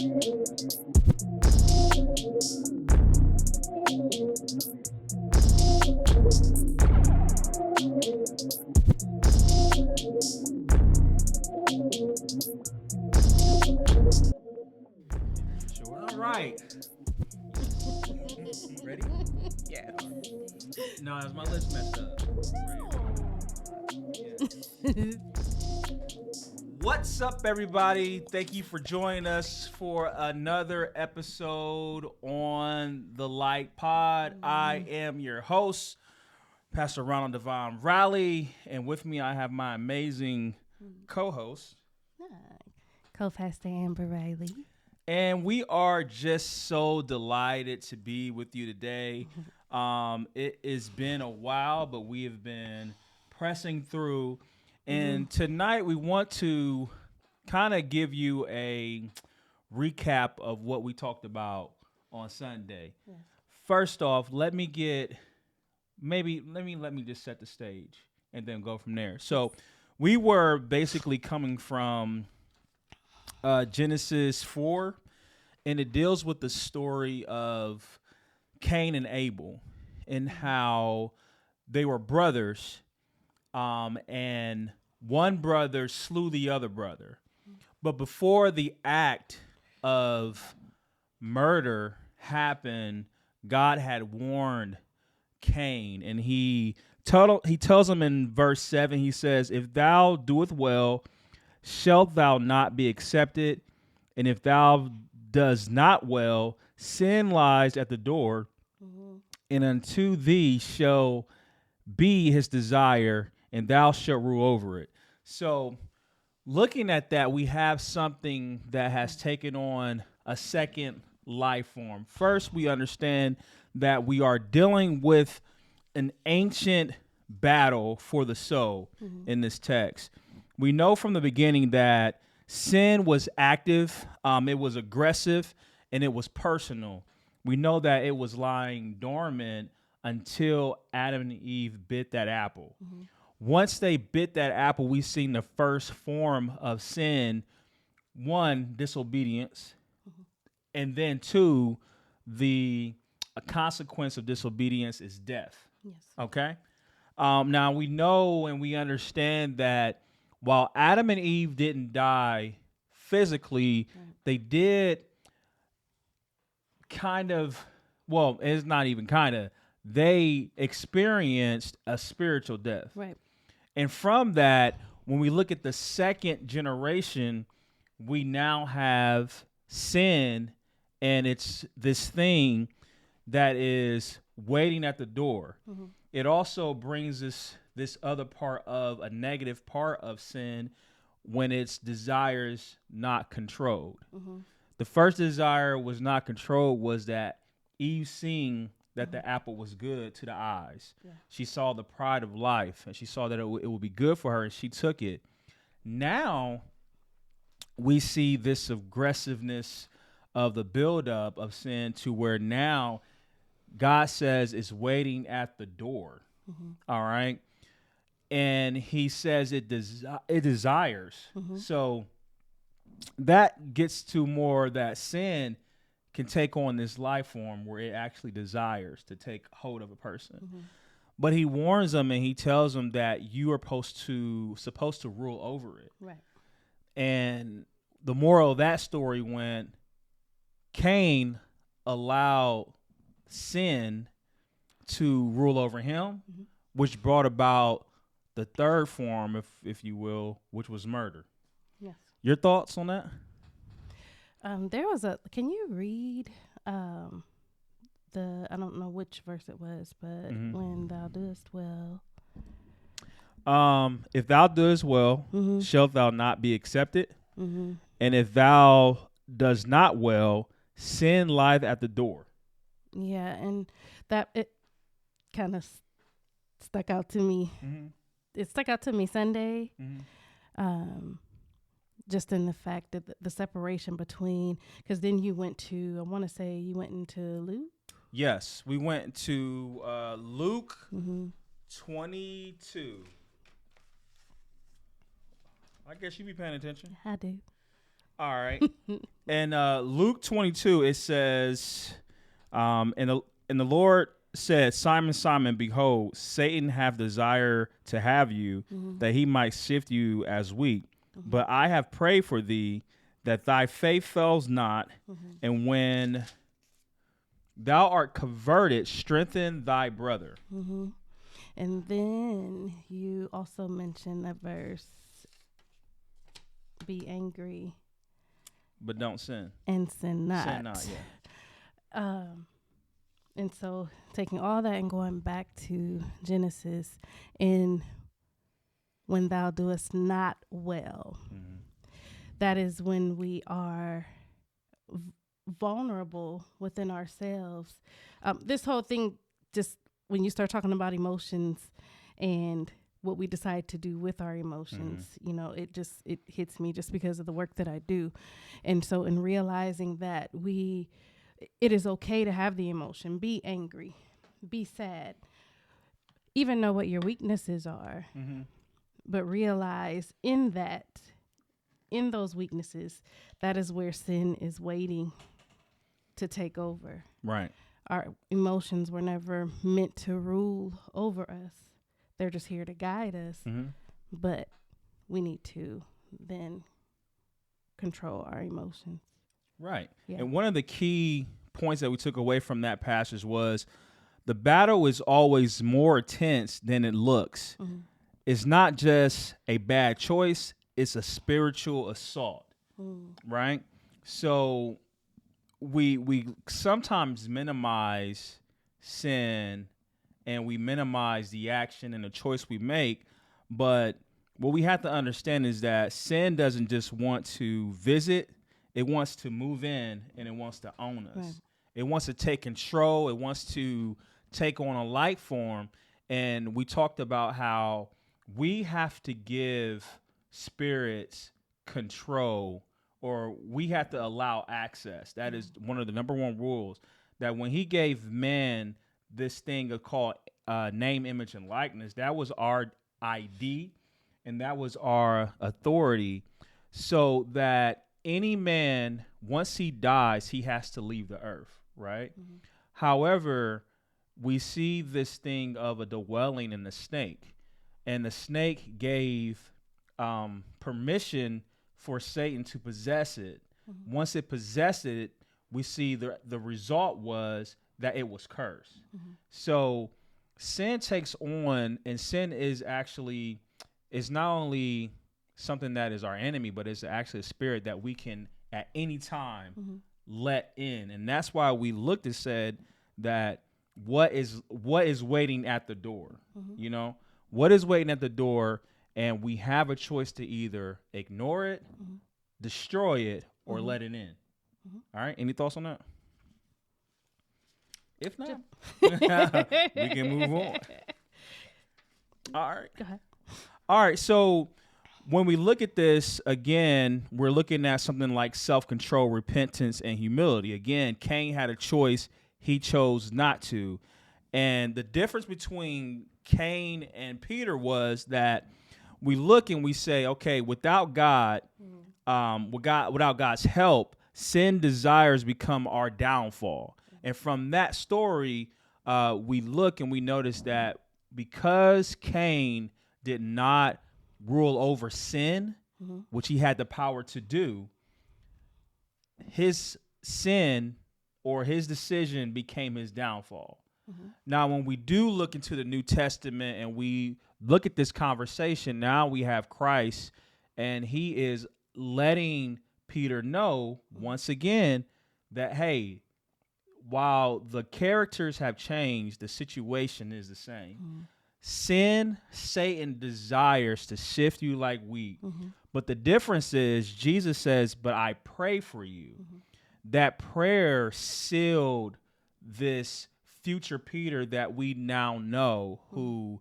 All right. Ready? Yeah. No, it's my lips messed up. Yeah. What's up, everybody? Thank you for joining us for another episode on the Light Pod. I am your host, Pastor Ronald Devon Riley, and with me I have my amazing co-host. Co-pastor Amber Riley. And we are just so delighted to be with you today. It has been a while, but we have been pressing through. And tonight we want to kind of give you a recap of what we talked about on Sunday. Yes. First off, let me just set the stage and then go from there. So we were basically coming from Genesis 4, and it deals with the story of Cain and Abel and how they were brothers, and one brother slew the other brother. But before the act of murder happened, God had warned Cain, and he tells him in verse 7, he says, "If thou doest well, shalt thou not be accepted? And if thou does not well, sin lies at the door, and unto thee shall be his desire, and thou shalt rule over it." So, looking at that, we have something that has taken on a second life form. First, we understand that we are dealing with an ancient battle for the soul in this text. We know from the beginning that sin was active, it was aggressive, and it was personal. We know that it was lying dormant until Adam and Eve bit that apple. Once they bit that apple, we've seen the first form of sin. One, disobedience, and then two, the consequence of disobedience is death. Yes. Okay? Now, we know and we understand that while Adam and Eve didn't die physically, they did it's not even kind of, they experienced a spiritual death. Right. And from that, when we look at the second generation, we now have sin, and it's this thing that is waiting at the door. It also brings us this other part of a negative part of sin when its desires not controlled. The first desire was not controlled was that Eve seeing that the apple was good to the eyes. Yeah. She saw the pride of life, and she saw that it would be good for her, and she took it. Now we see this aggressiveness of the buildup of sin to where now God says it's waiting at the door. All right. And he says it desires. So that gets to more that sin can take on this life form where it actually desires to take hold of a person. But he warns them and he tells them that you are supposed to rule over it. Right. And the moral of that story went, Cain allowed sin to rule over him, which brought about the third form, if you will, which was murder. Yes. Your thoughts on that? There was can you read I don't know which verse it was, but when thou doest well. If thou doest well, shalt thou not be accepted? Mm-hmm. And if thou does not well, sin lieth at the door. Yeah, and that it kind of stuck out to me. It stuck out to me Sunday. Just in the fact that the separation between, because then you went to, I want to say you went into Luke. Yes, we went to Luke 22. I guess you be paying attention. I do. All right. In Luke 22, it says, and the Lord said, Simon, Simon, behold, Satan have desire to have you, that he might sift you as wheat. But I have prayed for thee, that thy faith fails not, and when thou art converted, strengthen thy brother. And then you also mentioned the verse, be angry, but don't sin. And sin not. Sin not, yeah. And so taking all that and going back to Genesis, and when thou doest not well, that is when we are vulnerable within ourselves. This whole thing, just when you start talking about emotions and what we decide to do with our emotions, you know, it hits me just because of the work that I do. And so in realizing that it is okay to have the emotion, be angry, be sad, even know what your weaknesses are, but realize in those weaknesses, that is where sin is waiting to take over. Right. Our emotions were never meant to rule over us. They're just here to guide us, but we need to then control our emotions. Right. Yeah. And one of the key points that we took away from that passage was the battle is always more intense than it looks. It's not just a bad choice, it's a spiritual assault. Right? So we sometimes minimize sin and we minimize the action and the choice we make, but what we have to understand is that sin doesn't just want to visit, it wants to move in and it wants to own us. Right. It wants to take control, it wants to take on a life form, and we talked about how we have to give spirits control, or we have to allow access. That is one of the number one rules, that when he gave man this thing called name, image, and likeness, that was our ID and that was our authority, so that any man, once he dies, he has to leave the earth, right? However, we see this thing of a dwelling in the snake, and the snake gave permission for Satan to possess it. Once it possessed it, we see the result was that it was cursed. So sin takes on, and sin is not only something that is our enemy, but it's actually a spirit that we can at any time let in. And that's why we looked and said that what is waiting at the door, you know, what is waiting at the door, and we have a choice to either ignore it, destroy it, or let it in. All right. Any thoughts on that? If not, we can move on. All right. Go ahead. All right. So when we look at this, again, we're looking at something like self-control, repentance, and humility. Again, Cain had a choice. He chose not to. And the difference between Cain and Peter was that we look and we say, okay, without God, without God's help, sin desires become our downfall. And from that story, we look and we notice that because Cain did not rule over sin, which he had the power to do, his sin or his decision became his downfall. Now, when we do look into the New Testament and we look at this conversation, now we have Christ, and he is letting Peter know once again that, hey, while the characters have changed, the situation is the same. Sin, Satan desires to sift you like wheat. But the difference is Jesus says, but I pray for you. That prayer sealed this future Peter that we now know, who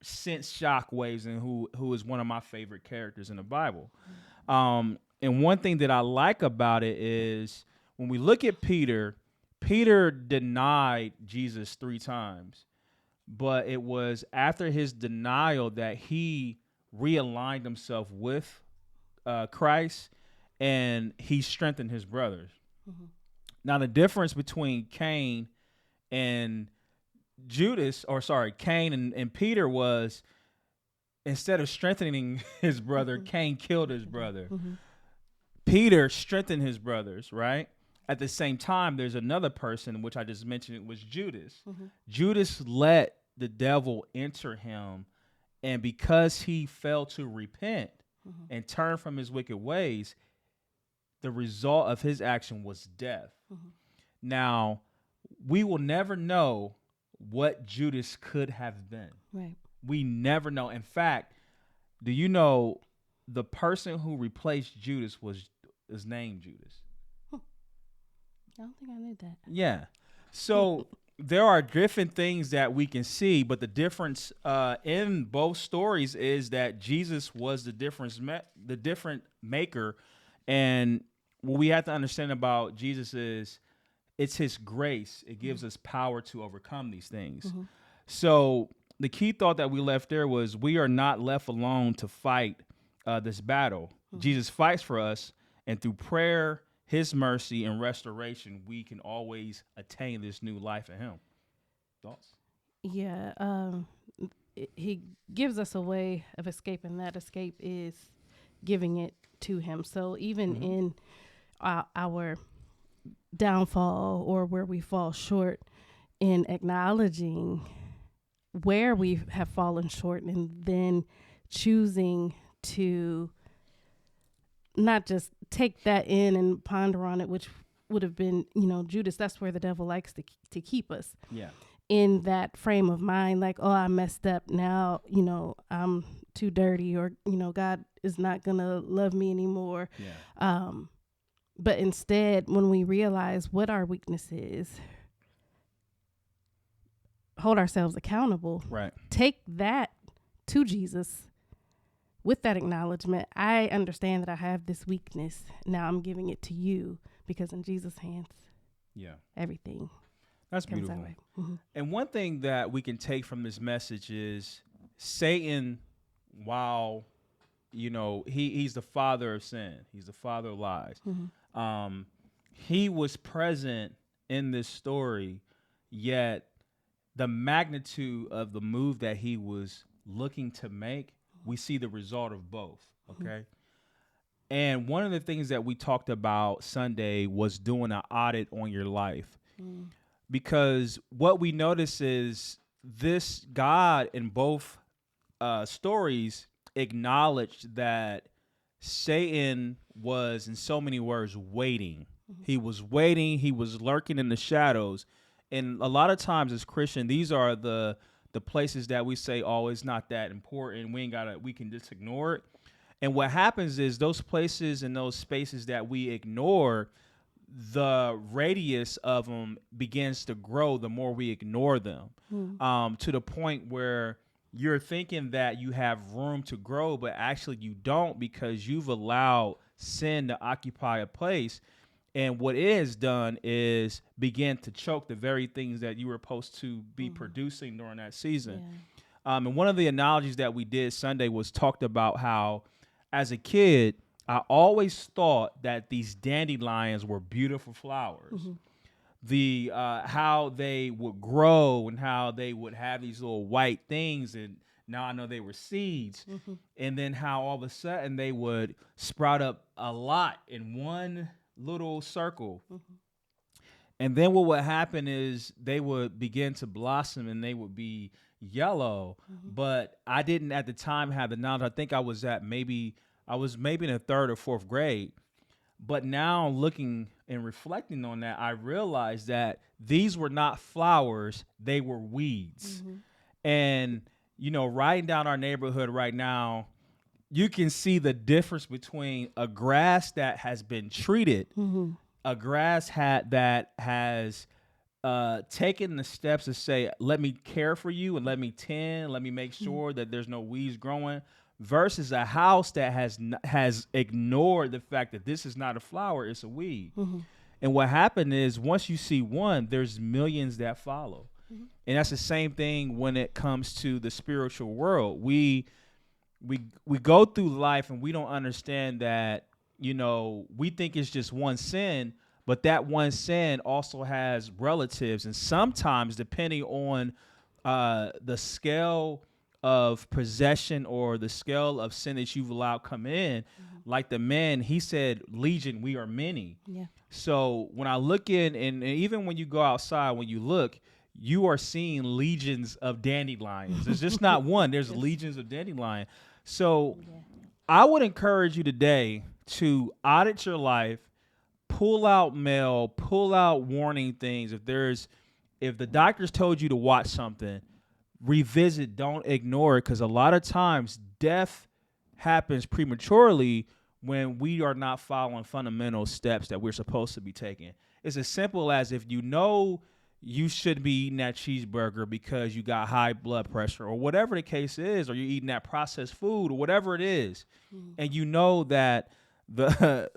sent shockwaves and who is one of my favorite characters in the Bible. And one thing that I like about it is when we look at Peter denied Jesus 3 times, but it was after his denial that he realigned himself with Christ, and he strengthened his brothers. Mm-hmm. Now, the difference between Cain and Cain and Peter was, instead of strengthening his brother, Cain killed his brother. Mm-hmm. Peter strengthened his brothers, right? At the same time, there's another person, which I just mentioned, it was Judas. Mm-hmm. Judas let the devil enter him, and because he failed to repent Mm-hmm. and turn from his wicked ways, the result of his action was death. Mm-hmm. Now, we will never know what Judas could have been. Right. We never know. In fact, do you know the person who replaced Judas was named Judas? I don't think I knew that. Yeah. So there are different things that we can see, but the difference in both stories is that Jesus was the different maker, and what we have to understand about Jesus is it's his grace. It gives us power to overcome these things. Mm-hmm. So the key thought that we left there was we are not left alone to fight this battle. Mm-hmm. Jesus fights for us, and through prayer, his mercy, and restoration, we can always attain this new life in him. Thoughts? Yeah. He gives us a way of escape, and that escape is giving it to him. So even Mm-hmm. in our downfall or where we fall short, in acknowledging where we have fallen short and then choosing to not just take that in and ponder on it, which would have been, Judas. That's where the devil likes to keep us. Yeah. In that frame of mind, like, oh, I messed up now, I'm too dirty, or, God is not going to love me anymore. Yeah. But instead, when we realize what our weakness is, hold ourselves accountable, Right. take that to Jesus with that acknowledgement. I understand that I have this weakness. Now I'm giving it to you, because in Jesus' hands, Yeah. everything That's comes beautiful. that way. Mm-hmm. And one thing that we can take from this message is Satan, while he's the father of sin, he's the father of lies. Mm-hmm. He was present in this story, yet the magnitude of the move that he was looking to make, we see the result of both. Okay. Mm-hmm. And one of the things that we talked about Sunday was doing an audit on your life. Mm. Because what we notice is this God in both stories acknowledged that Satan was, in so many words, waiting. Mm-hmm. He was waiting. He was lurking in the shadows. And a lot of times as Christian, these are the places that we say, oh, it's not that important. We can just ignore it. And what happens is those places and those spaces that we ignore, the radius of them begins to grow the more we ignore them, to the point where you're thinking that you have room to grow, but actually you don't, because you've allowed sin to occupy a place. And what it has done is begin to choke the very things that you were supposed to be producing during that season. Yeah. And one of the analogies that we did Sunday was talked about how, as a kid, I always thought that these dandelions were beautiful flowers. Mm-hmm. The how they would grow and how they would have these little white things, and now I know they were seeds. Mm-hmm. And then how all of a sudden they would sprout up a lot in one little circle. Mm-hmm. And then what would happen is they would begin to blossom and they would be yellow. Mm-hmm. But I didn't at the time have the knowledge. I think I was maybe in the third or fourth grade. But now looking and reflecting on that, I realized that these were not flowers, they were weeds. Mm-hmm. And, riding down our neighborhood right now, you can see the difference between a grass that has been treated, mm-hmm. a grass that has taken the steps to say, let me care for you and let me tend, let me make sure that there's no weeds growing, versus a house that has ignored the fact that this is not a flower, it's a weed. Mm-hmm. And what happened is, once you see one, there's millions that follow. Mm-hmm. And that's the same thing when it comes to the spiritual world. We go through life and we don't understand that we think it's just one sin, but that one sin also has relatives. And sometimes, depending on the scale of possession or the scale of sin that you've allowed come in, like the man, he said, Legion, we are many. Yeah. So when I look in, and even when you go outside, when you look, you are seeing legions of dandelions. It's just not one. There's legions of dandelion. So I would encourage you today to audit your life, pull out mail, pull out warning things. If the doctors told you to watch something, revisit, don't ignore it, because a lot of times death happens prematurely when we are not following fundamental steps that we're supposed to be taking. It's as simple as, if you know you should be eating that cheeseburger because you got high blood pressure or whatever the case is, or you're eating that processed food or whatever it is, and you know that the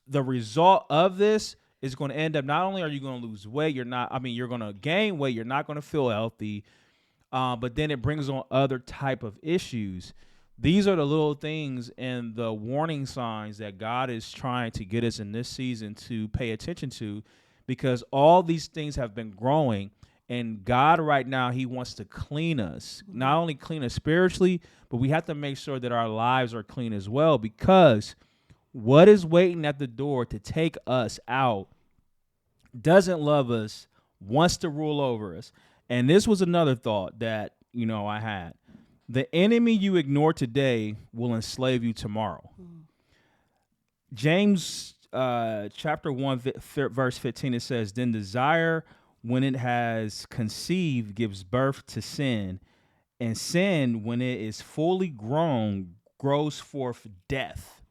result of this is going to end up, not only are you going to lose weight, you're going to gain weight, you're not going to feel healthy, but then it brings on other type of issues. These are the little things and the warning signs that God is trying to get us in this season to pay attention to, because all these things have been growing, and God right now, he wants to clean us, not only clean us spiritually, but we have to make sure that our lives are clean as well, because what is waiting at the door to take us out doesn't love us, wants to rule over us. And this was another thought that, I had. The enemy you ignore today will enslave you tomorrow. James chapter 1, verse 15, it says, then desire, when it has conceived, gives birth to sin. And sin, when it is fully grown, grows forth death.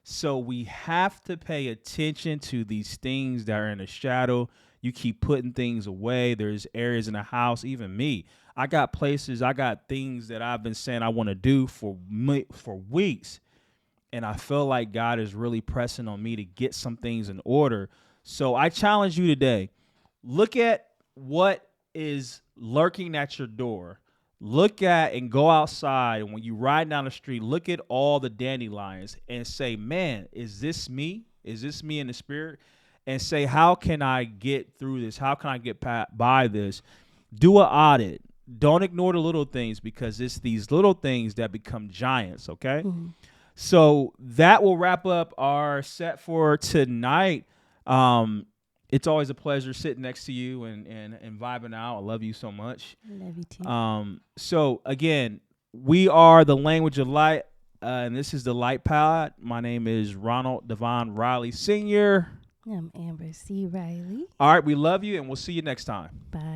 So we have to pay attention to these things that are in the shadow. You keep putting things away. There's areas in the house, even me. I got things that I've been saying I want to do for weeks. And I feel like God is really pressing on me to get some things in order. So I challenge you today. Look at what is lurking at your door. Look at and go outside. And when you ride down the street, look at all the dandelions and say, man, is this me? Is this me in the spirit? And say, how can I get through this? How can I get by this? Do an audit. Don't ignore the little things, because it's these little things that become giants, okay? So that will wrap up our set for tonight. It's always a pleasure sitting next to you and vibing out. I love you so much. I love you too. So again, we are the Language of Light, and this is the Light Pod. My name is Ronald Devon Riley Sr. I'm Amber C. Riley. All right, we love you, and we'll see you next time. Bye.